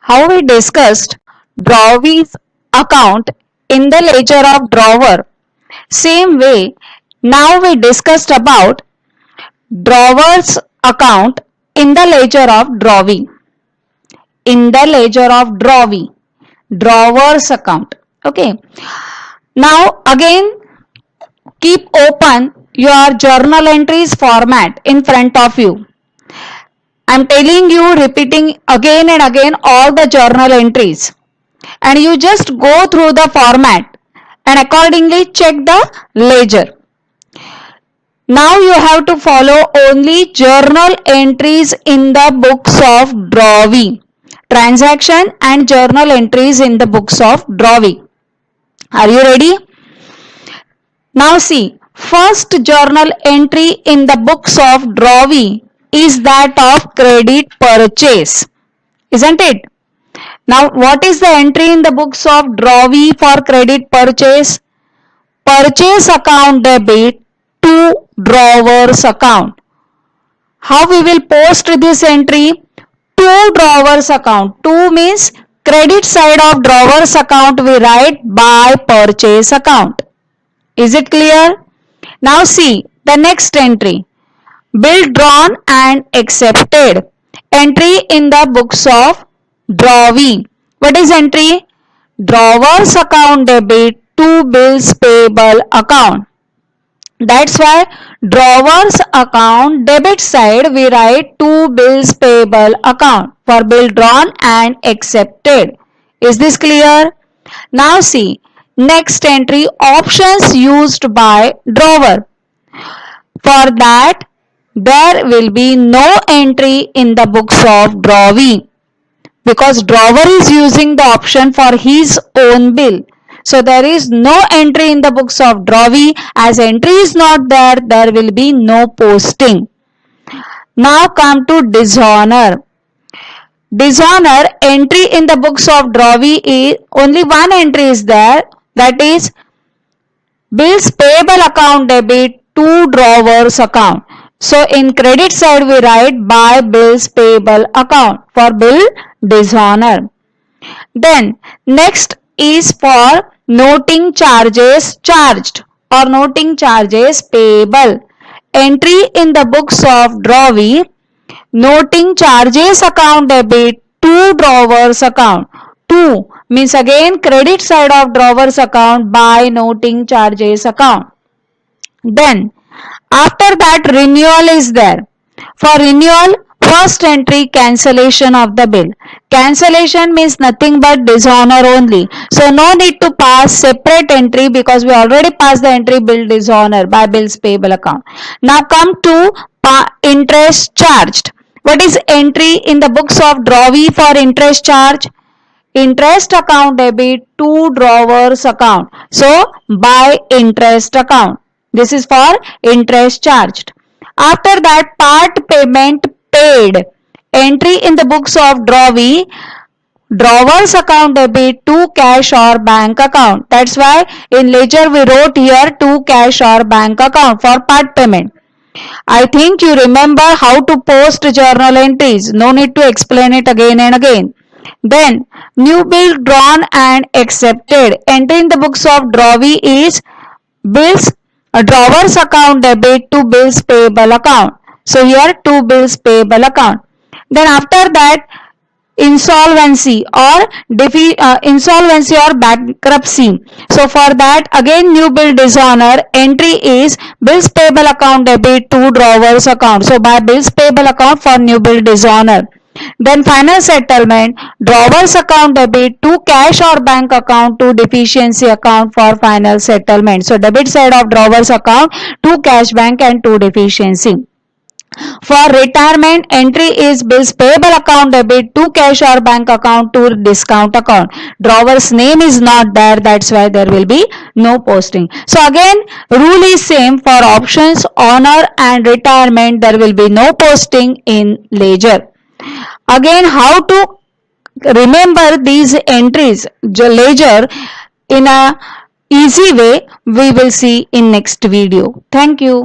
how we discussed drawee's account in the ledger of drawer. Same way, now we discussed about drawer's account in the ledger of drawee. In the ledger of drawee, drawer's account. Okay. Now again, keep open your journal entries format in front of you. I am telling you, repeating again and again all the journal entries, and you just go through the format and accordingly check the ledger. Now you have to follow only journal entries in the books of drawee. Transaction and journal entries in the books of drawee. Are you ready? Now see, first journal entry in the books of drawee is that of credit purchase, isn't it? Now what is the entry in the books of drawee for credit purchase? Purchase account debit to drawer's account. How we will post this entry? To drawer's account. To means credit side of drawer's account we write by purchase account. Is it clear? Now see the next entry. Bill drawn and accepted. Entry in the books of drawee. What is entry? Drawer's account debit to bills payable account. That's why drawer's account debit side we write to bills payable account for bill drawn and accepted. Is this clear? Now see next entry, options used by drawer. For that there will be no entry in the books of drawee because drawer is using the option for his own bill. So there is no entry in the books of drawee. As entry is not there, there will be no posting. Now come to dishonor. Dishonor entry in the books of drawee is only one entry is there, that is bills payable account debit to drawer's account. So in credit side we write by bills payable account for bill dishonor. Then next is for noting charges charged or noting charges payable. Entry in the books of drawee, noting charges account debit to drawer's account. To means again credit side of drawer's account by noting charges account. Then after that renewal is there. For renewal, first entry cancellation of the bill. Cancellation means nothing but dishonor only. So no need to pass separate entry because we already passed the entry bill dishonor by bills payable account. Now come to interest charged. What is entry in the books of drawee for interest charge? Interest account debit to drawer's account. So by interest account. This is for interest charged. After that part payment paid. Entry in the books of drawee, drawer's account debit to cash or bank account. That's why in ledger we wrote here to cash or bank account for part payment. I think you remember how to post journal entries. No need to explain it again and again. Then new bill drawn and accepted. Entry in the books of drawee is bills drawer's account debit to bills payable account. So here to bills payable account. Then after that insolvency or bankruptcy. So for that again new bill dishonor, entry is bills payable account debit to drawer's account. So by bills payable account for new bill dishonor. Then final settlement, drawer's account debit to cash or bank account to deficiency account for final settlement. So debit side of drawer's account to cash bank and to deficiency. For retirement, entry is bills payable account debit to cash or bank account to discount account. Drawer's name is not there, that's why there will be no posting. So again, rule is same for options, honor and retirement. There will be no posting in ledger. Again, how to remember these entries, ledger in a easy way, we will see in next video. Thank you.